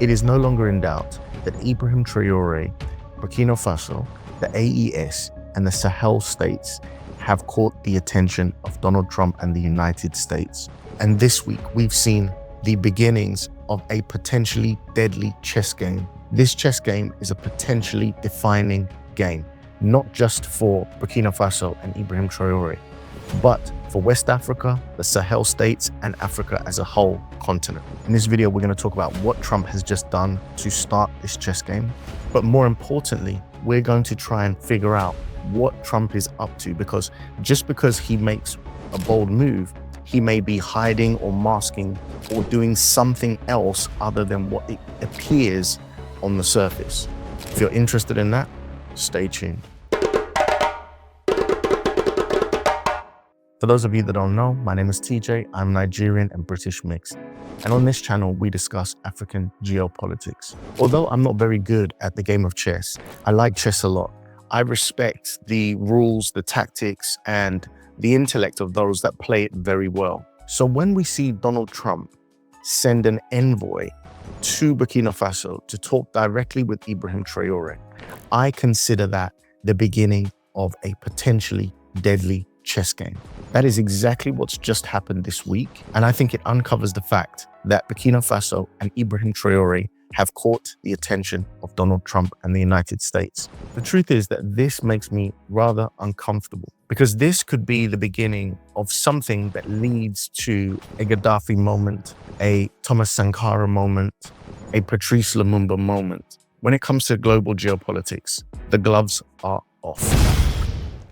It is no longer in doubt that Ibrahim Traoré, Burkina Faso, the AES, and the Sahel states have caught the attention of Donald Trump and the United States. And this week, we've seen the beginnings of a potentially deadly chess game. This chess game is a potentially defining game, not just for Burkina Faso and Ibrahim Traoré, but for West Africa, the Sahel states, and Africa as a whole continent. In this video, we're going to talk about what Trump has just done to start this chess game. But more importantly, we're going to try and figure out what Trump is up to, because just because he makes a bold move, he may be hiding or masking or doing something else other than what it appears on the surface. If you're interested in that, stay tuned. For those of you that don't know, my name is TJ. I'm Nigerian and British mixed. And on this channel, we discuss African geopolitics. Although I'm not very good at the game of chess, I like chess a lot. I respect the rules, the tactics, and the intellect of those that play it very well. So when we see Donald Trump send an envoy to Burkina Faso to talk directly with Ibrahim Traoré, I consider that the beginning of a potentially deadly chess game. That is exactly what's just happened this week, and I think it uncovers the fact that Burkina Faso and Ibrahim Traoré have caught the attention of Donald Trump and the United States. The truth is that this makes me rather uncomfortable, because this could be the beginning of something that leads to a Gaddafi moment, a Thomas Sankara moment, a Patrice Lumumba moment. When it comes to global geopolitics, the gloves are off.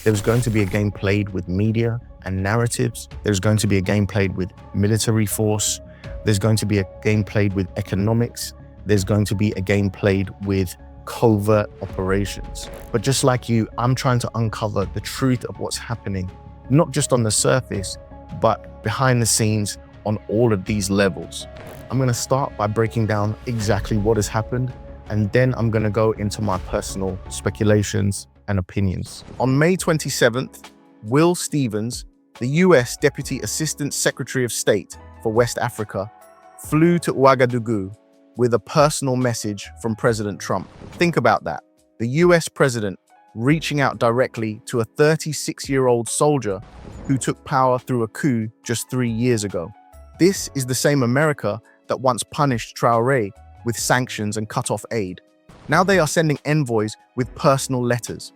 There's going to be a game played with media and narratives. There's going to be a game played with military force. There's going to be a game played with economics. There's going to be a game played with covert operations. But just like you, I'm trying to uncover the truth of what's happening, not just on the surface, but behind the scenes on all of these levels. I'm going to start by breaking down exactly what has happened, and then I'm going to go into my personal speculations and opinions. On May 27th, Will Stevens, the US Deputy Assistant Secretary of State for West Africa, flew to Ouagadougou with a personal message from President Trump. Think about that. The US president reaching out directly to a 36-year-old soldier who took power through a coup just 3 years ago. This is the same America that once punished Traoré with sanctions and cut off aid. Now they are sending envoys with personal letters.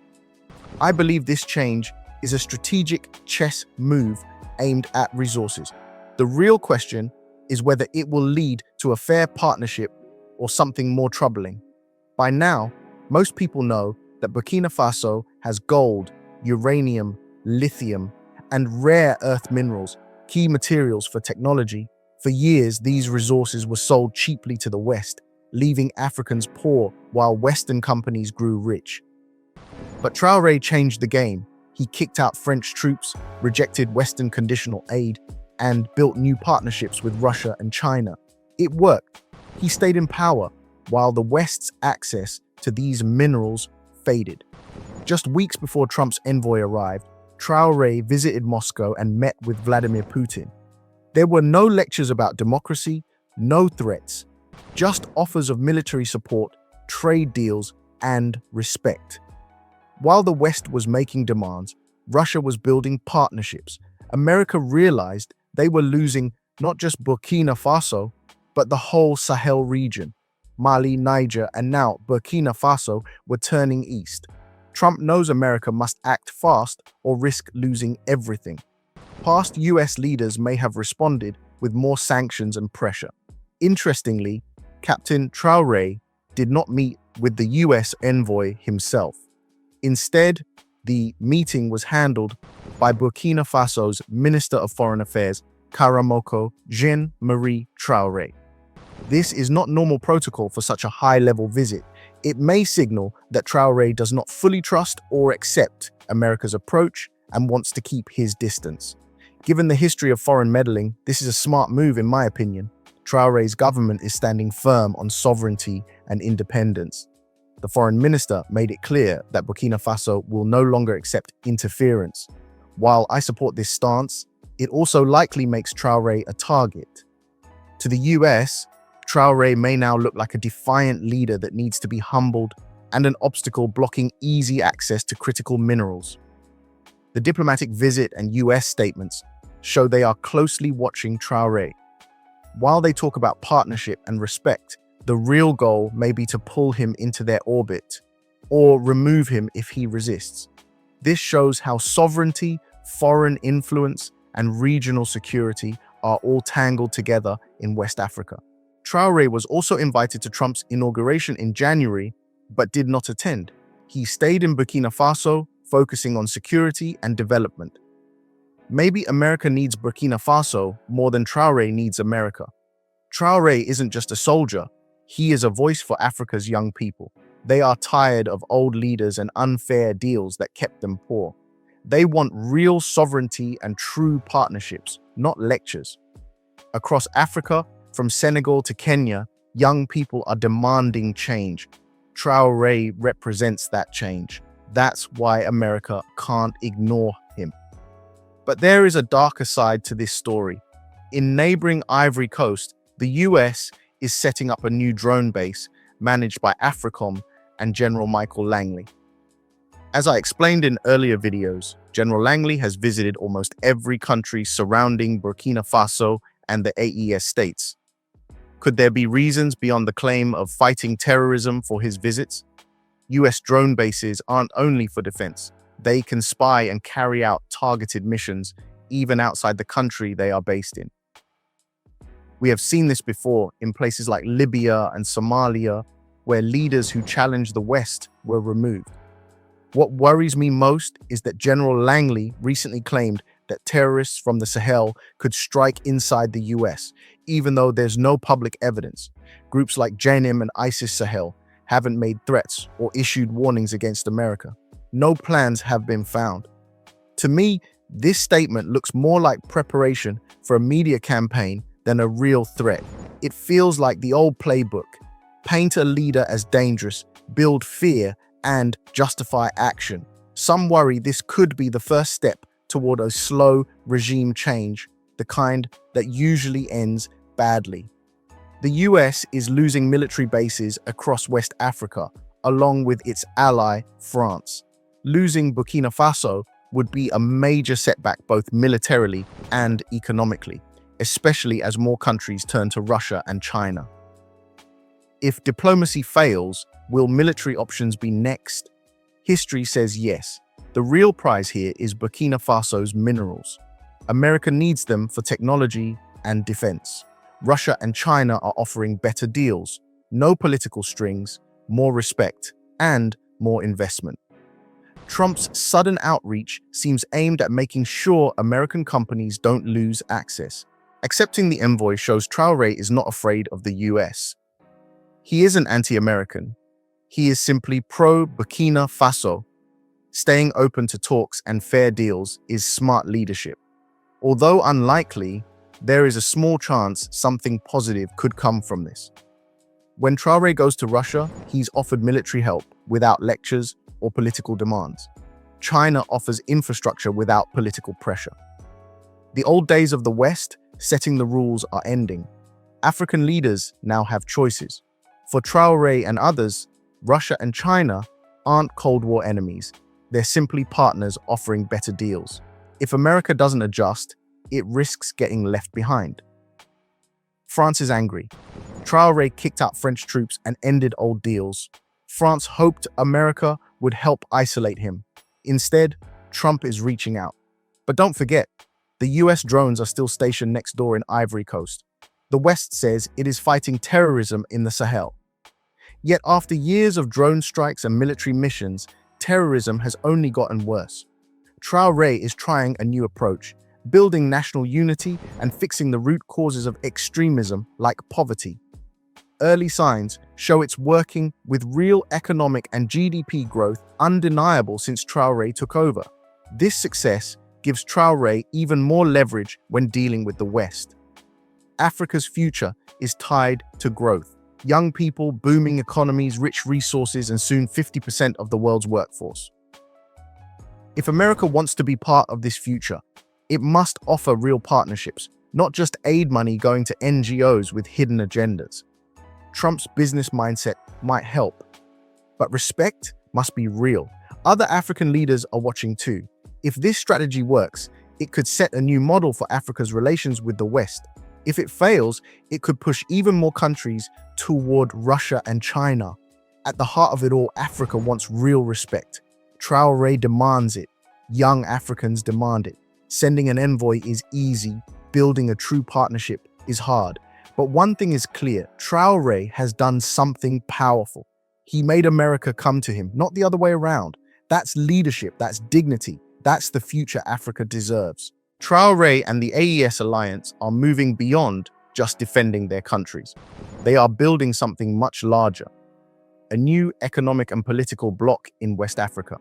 I believe this change is a strategic chess move aimed at resources. The real question is whether it will lead to a fair partnership or something more troubling. By now, most people know that Burkina Faso has gold, uranium, lithium, and rare earth minerals, key materials for technology. For years, these resources were sold cheaply to the West, leaving Africans poor while Western companies grew rich. But Traoré changed the game. He kicked out French troops, rejected Western conditional aid, and built new partnerships with Russia and China. It worked. He stayed in power while the West's access to these minerals faded. Just weeks before Trump's envoy arrived, Traoré visited Moscow and met with Vladimir Putin. There were no lectures about democracy, no threats, just offers of military support, trade deals, and respect. While the West was making demands, Russia was building partnerships. America realized they were losing not just Burkina Faso, but the whole Sahel region. Mali, Niger, and now Burkina Faso were turning east. Trump knows America must act fast or risk losing everything. Past US leaders may have responded with more sanctions and pressure. Interestingly, Captain Traoré did not meet with the US envoy himself. Instead, the meeting was handled by Burkina Faso's Minister of Foreign Affairs, Karamoko Jean-Marie Traoré. This is not normal protocol for such a high-level visit. It may signal that Traoré does not fully trust or accept America's approach and wants to keep his distance. Given the history of foreign meddling, this is a smart move in my opinion. Traoré's government is standing firm on sovereignty and independence. The foreign minister made it clear that Burkina Faso will no longer accept interference. While I support this stance, it also likely makes Traoré a target. To the US, Traoré may now look like a defiant leader that needs to be humbled and an obstacle blocking easy access to critical minerals. The diplomatic visit and US statements show they are closely watching Traoré. While they talk about partnership and respect, the real goal may be to pull him into their orbit or remove him if he resists. This shows how sovereignty, foreign influence, and regional security are all tangled together in West Africa. Traoré was also invited to Trump's inauguration in January, but did not attend. He stayed in Burkina Faso, focusing on security and development. Maybe America needs Burkina Faso more than Traoré needs America. Traoré isn't just a soldier, he is a voice for Africa's young people. They are tired of old leaders and unfair deals that kept them poor. They want real sovereignty and true partnerships, not lectures. Across Africa, from Senegal to Kenya, young people are demanding change. Traoré represents that change. That's why America can't ignore him. But there is a darker side to this story. In neighboring Ivory Coast, the US is setting up a new drone base managed by AFRICOM and General Michael Langley. As I explained in earlier videos, General Langley has visited almost every country surrounding Burkina Faso and the AES states. Could there be reasons beyond the claim of fighting terrorism for his visits? US drone bases aren't only for defense. They can spy and carry out targeted missions even outside the country they are based in. We have seen this before in places like Libya and Somalia, where leaders who challenged the West were removed. What worries me most is that General Langley recently claimed that terrorists from the Sahel could strike inside the US, even though there's no public evidence. Groups like JNIM and ISIS Sahel haven't made threats or issued warnings against America. No plans have been found. To me, this statement looks more like preparation for a media campaign than a real threat. It feels like the old playbook: paint a leader as dangerous, build fear, and justify action. Some worry this could be the first step toward a slow regime change, the kind that usually ends badly. The US is losing military bases across West Africa, along with its ally, France. Losing Burkina Faso would be a major setback both militarily and economically, especially as more countries turn to Russia and China. If diplomacy fails, will military options be next? History says yes. The real prize here is Burkina Faso's minerals. America needs them for technology and defense. Russia and China are offering better deals, no political strings, more respect, and more investment. Trump's sudden outreach seems aimed at making sure American companies don't lose access. Accepting the envoy shows Traoré is not afraid of the US. He isn't anti-American. He is simply pro-Burkina Faso. Staying open to talks and fair deals is smart leadership. Although unlikely, there is a small chance something positive could come from this. When Traoré goes to Russia, he's offered military help without lectures or political demands. China offers infrastructure without political pressure. The old days of the West setting the rules are ending. African leaders now have choices. For Traoré and others, Russia and China aren't Cold War enemies. They're simply partners offering better deals. If America doesn't adjust, it risks getting left behind. France is angry. Traoré kicked out French troops and ended old deals. France hoped America would help isolate him. Instead, Trump is reaching out. But don't forget, the US drones are still stationed next door in Ivory Coast. The West says it is fighting terrorism in the Sahel. Yet after years of drone strikes and military missions, terrorism has only gotten worse. Traoré is trying a new approach, building national unity and fixing the root causes of extremism like poverty. Early signs show it's working, with real economic and GDP growth undeniable since Traoré took over. This success gives Traoré even more leverage when dealing with the West. Africa's future is tied to growth. Young people, booming economies, rich resources, and soon 50% of the world's workforce. If America wants to be part of this future, it must offer real partnerships, not just aid money going to NGOs with hidden agendas. Trump's business mindset might help, but respect must be real. Other African leaders are watching too. If this strategy works, it could set a new model for Africa's relations with the West. If it fails, it could push even more countries toward Russia and China. At the heart of it all, Africa wants real respect. Traoré demands it. Young Africans demand it. Sending an envoy is easy. Building a true partnership is hard. But one thing is clear, Traoré has done something powerful. He made America come to him, not the other way around. That's leadership, that's dignity, that's the future Africa deserves. Traoré and the AES alliance are moving beyond just defending their countries. They are building something much larger, a new economic and political bloc in West Africa.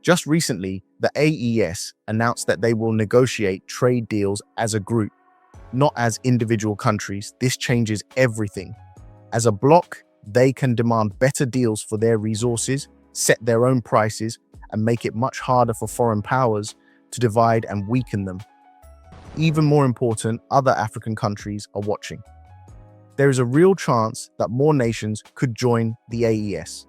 Just recently, the AES announced that they will negotiate trade deals as a group, not as individual countries. This changes everything. As a bloc, they can demand better deals for their resources, set their own prices, and make it much harder for foreign powers to divide and weaken them. Even more important, other African countries are watching. There is a real chance that more nations could join the AES.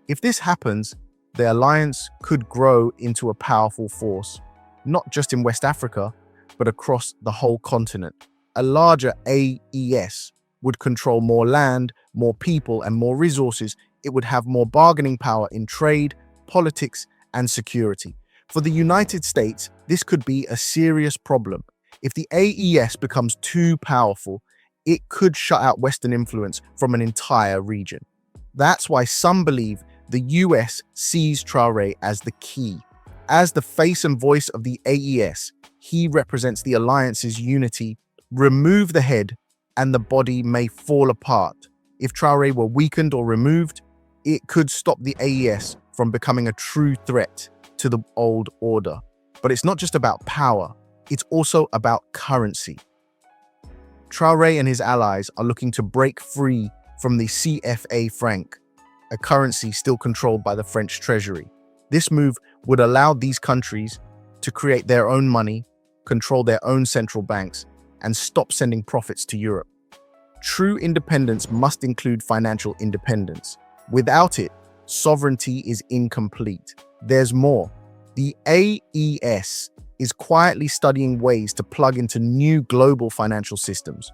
If this happens, the alliance could grow into a powerful force, not just in West Africa, but across the whole continent. A larger AES would control more land, more people, and more resources. It would have more bargaining power in trade, politics, and security. For the United States, this could be a serious problem. If the AES becomes too powerful, it could shut out Western influence from an entire region. That's why some believe the US sees Traoré as the key. As the face and voice of the AES, he represents the alliance's unity. Remove the head, and the body may fall apart. If Traoré were weakened or removed, it could stop the AES from becoming a true threat to the old order. But it's not just about power, it's also about currency. Traoré and his allies are looking to break free from the CFA franc, a currency still controlled by the French treasury. This move would allow these countries to create their own money, control their own central banks, and stop sending profits to Europe. True independence must include financial independence. Without it, sovereignty is incomplete. There's more. The AES is quietly studying ways to plug into new global financial systems.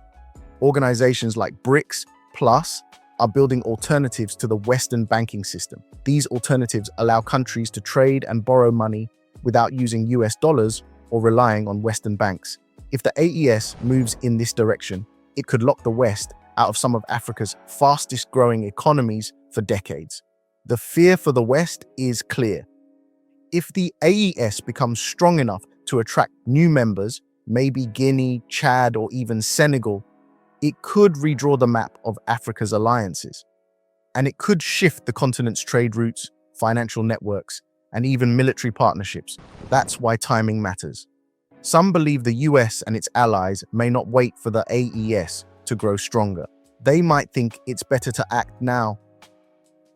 Organizations like BRICS Plus are building alternatives to the Western banking system. These alternatives allow countries to trade and borrow money without using US dollars or relying on Western banks. If the AES moves in this direction, it could lock the West out of some of Africa's fastest growing economies for decades. The fear for the West is clear. If the AES becomes strong enough to attract new members, maybe Guinea, Chad, or even Senegal, it could redraw the map of Africa's alliances. And it could shift the continent's trade routes, financial networks, and even military partnerships. That's why timing matters. Some believe the US and its allies may not wait for the AES to grow stronger. They might think it's better to act now,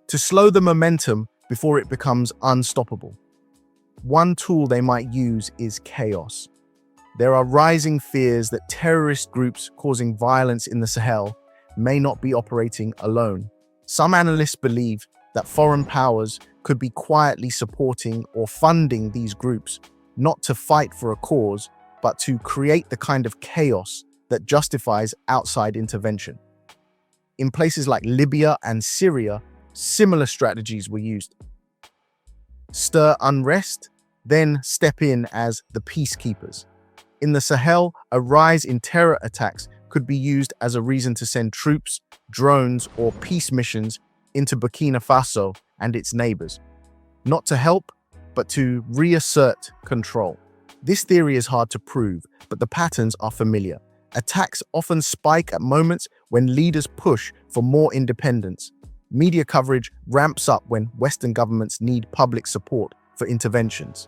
to slow the momentum before it becomes unstoppable. One tool they might use is chaos. There are rising fears that terrorist groups causing violence in the Sahel may not be operating alone. Some analysts believe that foreign powers could be quietly supporting or funding these groups, not to fight for a cause, but to create the kind of chaos that justifies outside intervention. In places like Libya and Syria, similar strategies were used. Stir unrest, then step in as the peacekeepers. In the Sahel, a rise in terror attacks could be used as a reason to send troops, drones, or peace missions into Burkina Faso and its neighbors. Not to help, but to reassert control. This theory is hard to prove, but the patterns are familiar. Attacks often spike at moments when leaders push for more independence. Media coverage ramps up when Western governments need public support for interventions.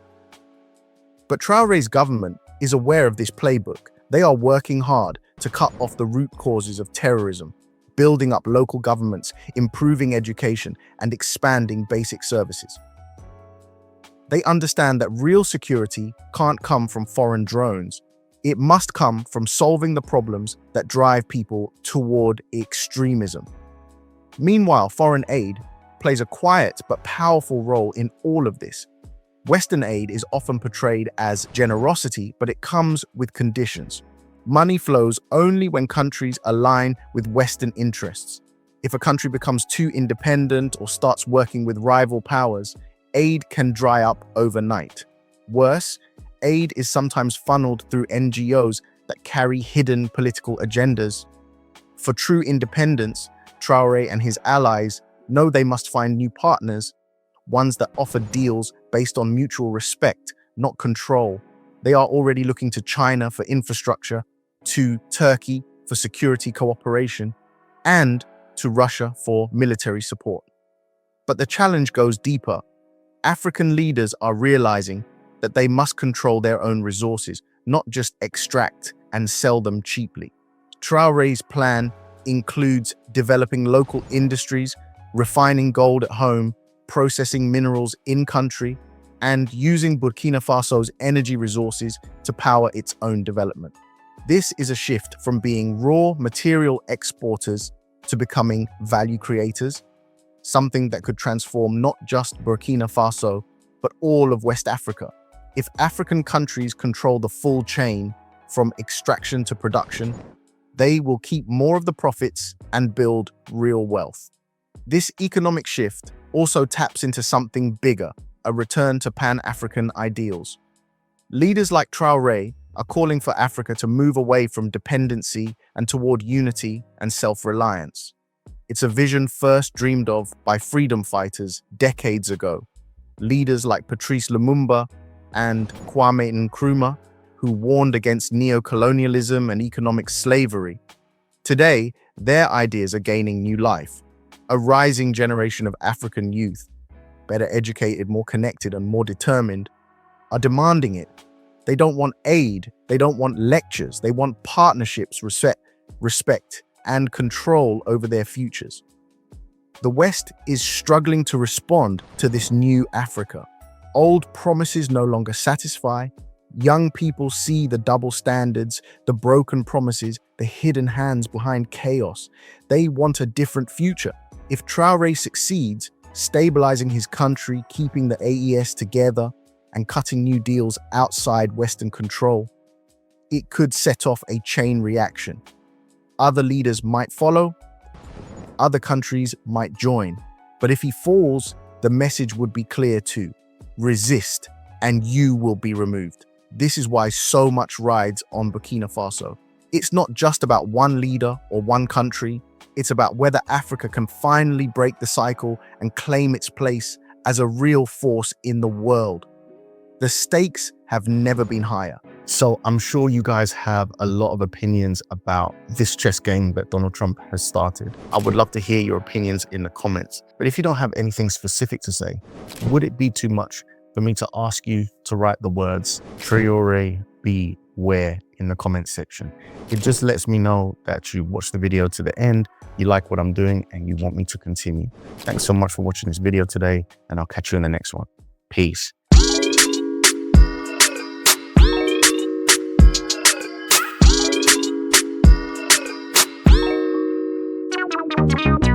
But Traoré's government is aware of this playbook. They are working hard to cut off the root causes of terrorism, building up local governments, improving education, and expanding basic services. They understand that real security can't come from foreign drones. It must come from solving the problems that drive people toward extremism. Meanwhile, foreign aid plays a quiet but powerful role in all of this. Western aid is often portrayed as generosity, but it comes with conditions. Money flows only when countries align with Western interests. If a country becomes too independent or starts working with rival powers, aid can dry up overnight. Worse, aid is sometimes funneled through NGOs that carry hidden political agendas. For true independence, Traoré and his allies know they must find new partners, ones that offer deals based on mutual respect, not control. They are already looking to China for infrastructure, to Turkey for security cooperation, and to Russia for military support. But the challenge goes deeper. African leaders are realizing that they must control their own resources, not just extract and sell them cheaply. Traoré's plan includes developing local industries, refining gold at home, processing minerals in-country, and using Burkina Faso's energy resources to power its own development. This is a shift from being raw material exporters to becoming value creators, something that could transform not just Burkina Faso, but all of West Africa. If African countries control the full chain, from extraction to production, they will keep more of the profits and build real wealth. This economic shift also taps into something bigger, a return to Pan-African ideals. Leaders like Traoré are calling for Africa to move away from dependency and toward unity and self-reliance. It's a vision first dreamed of by freedom fighters decades ago. Leaders like Patrice Lumumba and Kwame Nkrumah, who warned against neo-colonialism and economic slavery. Today, their ideas are gaining new life. A rising generation of African youth, better educated, more connected, and more determined, are demanding it. They don't want aid, they don't want lectures, they want partnerships, respect, and control over their futures. The West is struggling to respond to this new Africa. Old promises no longer satisfy. Young people see the double standards, the broken promises, the hidden hands behind chaos. They want a different future. If Traoré succeeds, stabilizing his country, keeping the AES together, and cutting new deals outside Western control, it could set off a chain reaction. Other leaders might follow, other countries might join. But if he falls, the message would be clear too. Resist, and you will be removed. This is why so much rides on Burkina Faso. It's not just about one leader or one country. It's about whether Africa can finally break the cycle and claim its place as a real force in the world. The stakes have never been higher. So I'm sure you guys have a lot of opinions about this chess game that Donald Trump has started. I would love to hear your opinions in the comments. But if you don't have anything specific to say, would it be too much for me to ask you to write the words Traoré beware in the comment section? It just lets me know that you watched the video to the end, you like what I'm doing, and you want me to continue. Thanks so much for watching this video today, and I'll catch you in the next one. Peace. Thank you.